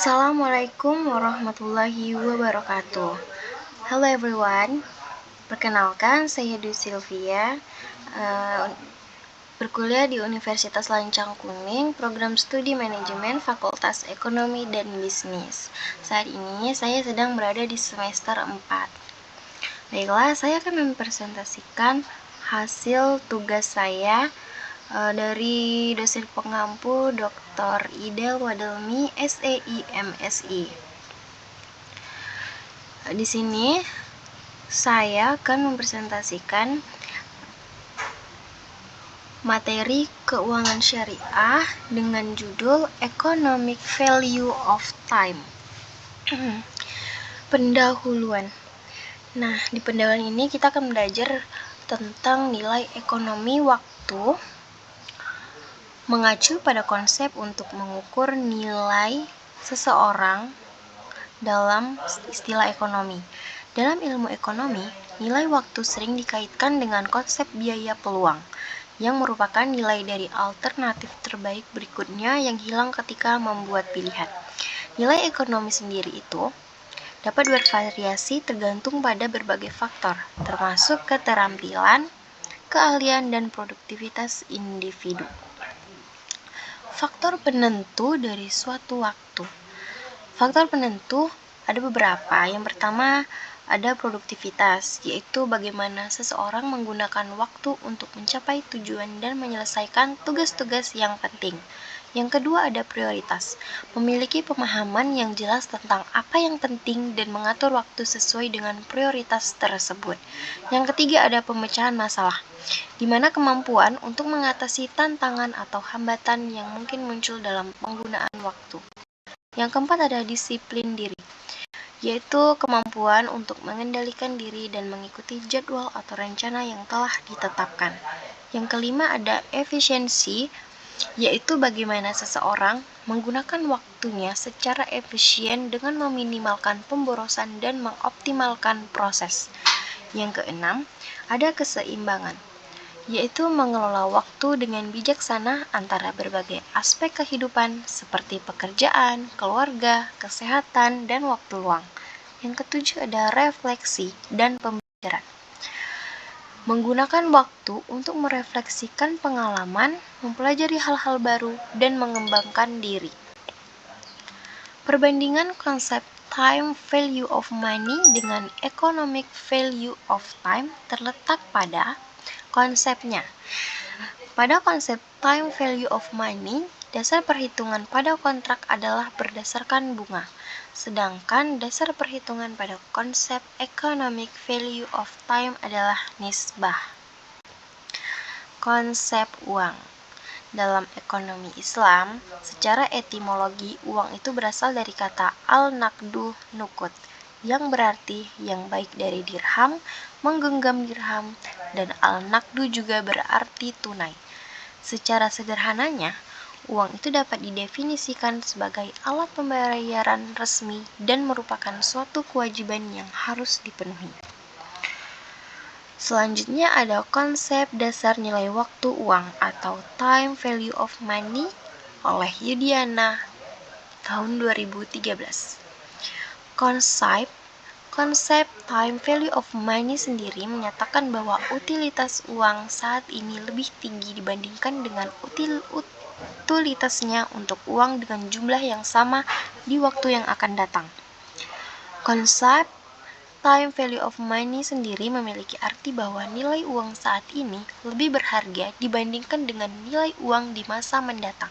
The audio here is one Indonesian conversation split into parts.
Assalamualaikum warahmatullahi wabarakatuh. Hello everyone, perkenalkan saya Dwi Sylvia, berkuliah di Universitas Lancang Kuning, program studi manajemen Fakultas Ekonomi dan Bisnis. Saat ini saya sedang berada di semester 4. Baiklah, saya akan mempresentasikan hasil tugas saya dari dosen pengampu Dr. Idel Wadelmi, SEI MSI. Di sini saya akan mempresentasikan materi keuangan syariah dengan judul Economic Value of Time. Pendahuluan. Nah, di pendahuluan ini kita akan belajar tentang nilai ekonomi waktu, mengacu pada konsep untuk mengukur nilai seseorang dalam istilah ekonomi. Dalam ilmu ekonomi, nilai waktu sering dikaitkan dengan konsep biaya peluang, yang merupakan nilai dari alternatif terbaik berikutnya yang hilang ketika membuat pilihan. Nilai ekonomi sendiri itu dapat bervariasi tergantung pada berbagai faktor, termasuk keterampilan, keahlian, dan produktivitas individu. Faktor penentu dari suatu waktu. Faktor penentu ada beberapa. Yang pertama ada produktivitas, yaitu bagaimana seseorang menggunakan waktu untuk mencapai tujuan dan menyelesaikan tugas-tugas yang penting. Yang kedua ada prioritas, memiliki pemahaman yang jelas tentang apa yang penting dan mengatur waktu sesuai dengan prioritas tersebut. Yang ketiga ada pemecahan masalah, di mana kemampuan untuk mengatasi tantangan atau hambatan yang mungkin muncul dalam penggunaan waktu. Yang keempat ada disiplin diri, yaitu kemampuan untuk mengendalikan diri dan mengikuti jadwal atau rencana yang telah ditetapkan. Yang kelima ada efisiensi, yaitu bagaimana seseorang menggunakan waktunya secara efisien dengan meminimalkan pemborosan dan mengoptimalkan proses. Yang keenam ada keseimbangan, yaitu mengelola waktu dengan bijaksana antara berbagai aspek kehidupan seperti pekerjaan, keluarga, kesehatan, dan waktu luang. Yang ketujuh ada refleksi dan pembelajaran, menggunakan waktu untuk merefleksikan pengalaman, mempelajari hal-hal baru, dan mengembangkan diri. Perbandingan konsep time value of money dengan economic value of time terletak pada konsepnya. Pada konsep time value of money, dasar perhitungan pada kontrak adalah berdasarkan bunga, sedangkan dasar perhitungan pada konsep economic value of time adalah nisbah. Konsep uang. Dalam ekonomi Islam, secara etimologi, uang itu berasal dari kata al-naqdu nuqud, yang berarti yang baik dari dirham, menggenggam dirham, dan al-naqdu juga berarti tunai. Secara sederhananya, uang itu dapat didefinisikan sebagai alat pembayaran resmi dan merupakan suatu kewajiban yang harus dipenuhi. Selanjutnya ada konsep dasar nilai waktu uang atau time value of money oleh Yudiana tahun 2013. Konsep time value of money sendiri menyatakan bahwa utilitas uang saat ini lebih tinggi dibandingkan dengan utilitasnya untuk uang dengan jumlah yang sama di waktu yang akan datang. Konsep time value of money sendiri memiliki arti bahwa nilai uang saat ini lebih berharga dibandingkan dengan nilai uang di masa mendatang,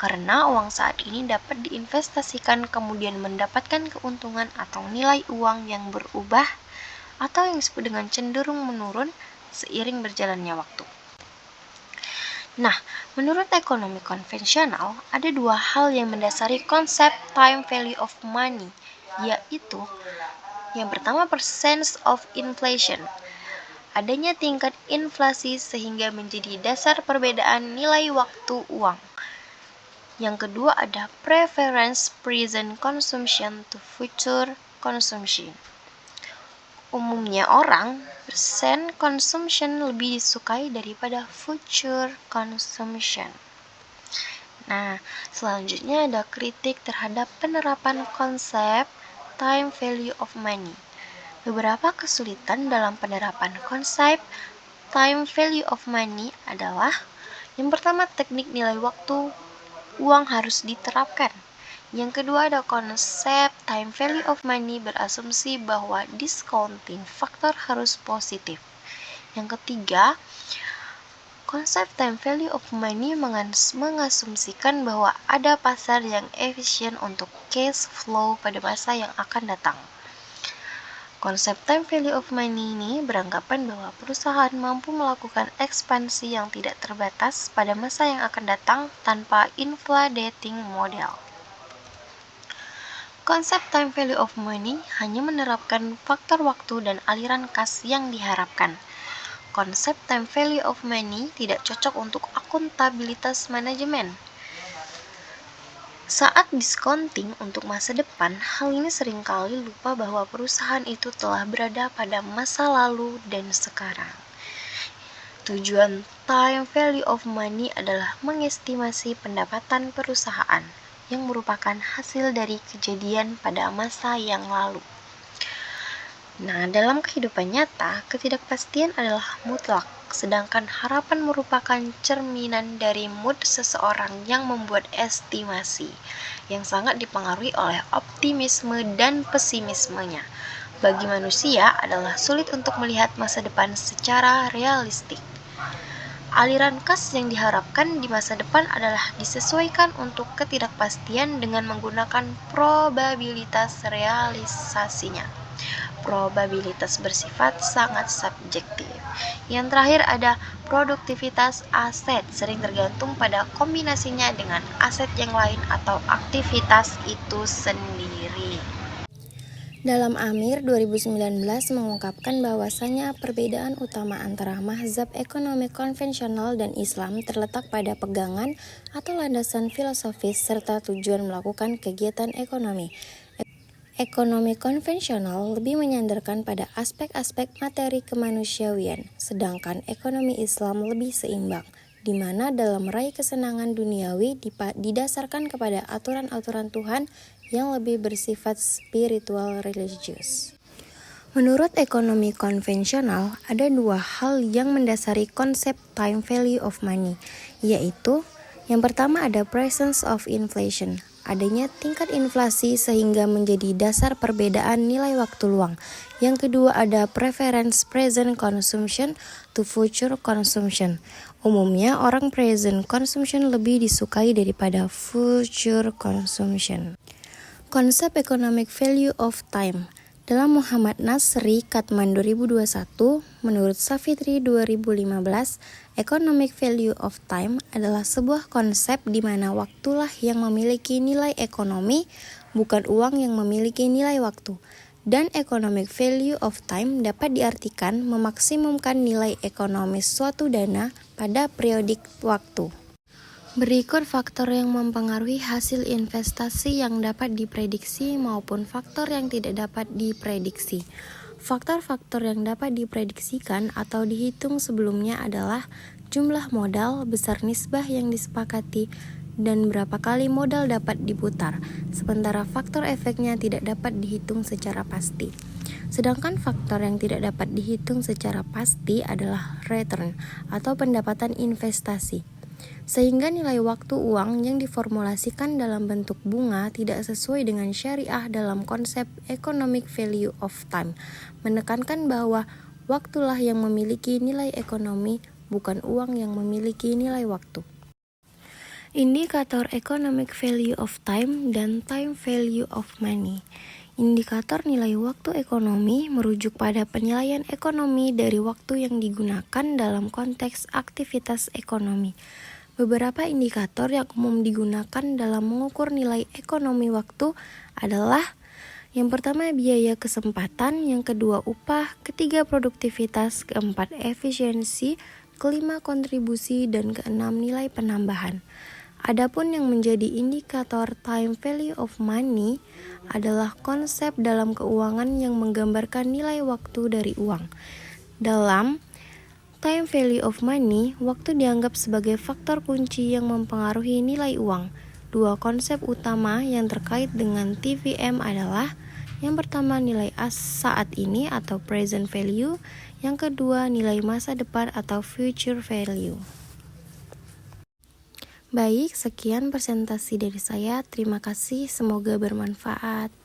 karena uang saat ini dapat diinvestasikan kemudian mendapatkan keuntungan atau nilai uang yang berubah atau yang disebut dengan cenderung menurun seiring berjalannya waktu. Nah, menurut ekonomi konvensional, ada dua hal yang mendasari konsep time value of money, yaitu yang pertama percent of inflation, adanya tingkat inflasi sehingga menjadi dasar perbedaan nilai waktu uang. Yang kedua ada preference present consumption to future consumption. Umumnya orang percent consumption lebih disukai daripada future consumption. Nah, selanjutnya ada kritik terhadap penerapan konsep time value of money. Beberapa kesulitan dalam penerapan konsep time value of money adalah yang pertama, teknik nilai waktu uang harus diterapkan. Yang kedua, ada konsep time value of money berasumsi bahwa discounting faktor harus positif. Yang ketiga, konsep time value of money mengasumsikan bahwa ada pasar yang efisien untuk cash flow pada masa yang akan datang. Konsep time value of money ini beranggapan bahwa perusahaan mampu melakukan ekspansi yang tidak terbatas pada masa yang akan datang tanpa inflating model. Konsep time value of money hanya menerapkan faktor waktu dan aliran kas yang diharapkan. Konsep time value of money tidak cocok untuk akuntabilitas manajemen. Saat discounting untuk masa depan, hal ini seringkali lupa bahwa perusahaan itu telah berada pada masa lalu dan sekarang. Tujuan time value of money adalah mengestimasi pendapatan perusahaan yang merupakan hasil dari kejadian pada masa yang lalu. Nah, dalam kehidupan nyata, ketidakpastian adalah mutlak, sedangkan harapan merupakan cerminan dari mood seseorang yang membuat estimasi, yang sangat dipengaruhi oleh optimisme dan pesimismenya. Bagi manusia adalah sulit untuk melihat masa depan secara realistik. Aliran kas yang diharapkan di masa depan adalah disesuaikan untuk ketidakpastian dengan menggunakan probabilitas realisasinya. Probabilitas bersifat sangat subjektif. Yang terakhir ada produktivitas aset, sering tergantung pada kombinasinya dengan aset yang lain atau aktivitas itu sendiri. Dalam Amir 2019 mengungkapkan bahwasanya perbedaan utama antara mazhab ekonomi konvensional dan Islam terletak pada pegangan atau landasan filosofis serta tujuan melakukan kegiatan ekonomi. Ekonomi konvensional lebih menyandarkan pada aspek-aspek materi kemanusiawian, sedangkan ekonomi Islam lebih seimbang, di mana dalam meraih kesenangan duniawi didasarkan kepada aturan-aturan Tuhan yang lebih bersifat spiritual religius. Menurut ekonomi konvensional, ada dua hal yang mendasari konsep time value of money, yaitu yang pertama ada presence of inflation, adanya tingkat inflasi sehingga menjadi dasar perbedaan nilai waktu luang. Yang kedua ada preference present consumption to future consumption. Umumnya orang present consumption lebih disukai daripada future consumption. Konsep economic value of time. Dalam Muhammad Nasri Katman 2021, menurut Savitri 2015, economic value of time adalah sebuah konsep di mana waktulah yang memiliki nilai ekonomi, bukan uang yang memiliki nilai waktu. Dan economic value of time dapat diartikan memaksimumkan nilai ekonomis suatu dana pada periodik waktu. Berikut faktor yang mempengaruhi hasil investasi yang dapat diprediksi maupun faktor yang tidak dapat diprediksi. Faktor-faktor yang dapat diprediksikan atau dihitung sebelumnya adalah jumlah modal, besar nisbah yang disepakati, dan berapa kali modal dapat diputar, sementara faktor efeknya tidak dapat dihitung secara pasti. Sedangkan faktor yang tidak dapat dihitung secara pasti adalah return atau pendapatan investasi. Sehingga nilai waktu uang yang diformulasikan dalam bentuk bunga tidak sesuai dengan syariah dalam konsep economic value of time, menekankan bahwa waktulah yang memiliki nilai ekonomi, bukan uang yang memiliki nilai waktu. Indikator economic value of time dan time value of money. Indikator nilai waktu ekonomi merujuk pada penilaian ekonomi dari waktu yang digunakan dalam konteks aktivitas ekonomi. Beberapa indikator yang umum digunakan dalam mengukur nilai ekonomi waktu adalah yang pertama biaya kesempatan, yang kedua upah, ketiga produktivitas, keempat efisiensi, kelima kontribusi, dan keenam nilai penambahan. Adapun yang menjadi indikator time value of money adalah konsep dalam keuangan yang menggambarkan nilai waktu dari uang. Dalam Time value of money, waktu dianggap sebagai faktor kunci yang mempengaruhi nilai uang. Dua konsep utama yang terkait dengan TVM adalah yang pertama nilai saat ini atau present value, yang kedua nilai masa depan atau future value. Baik, sekian presentasi dari saya. Terima kasih, semoga bermanfaat.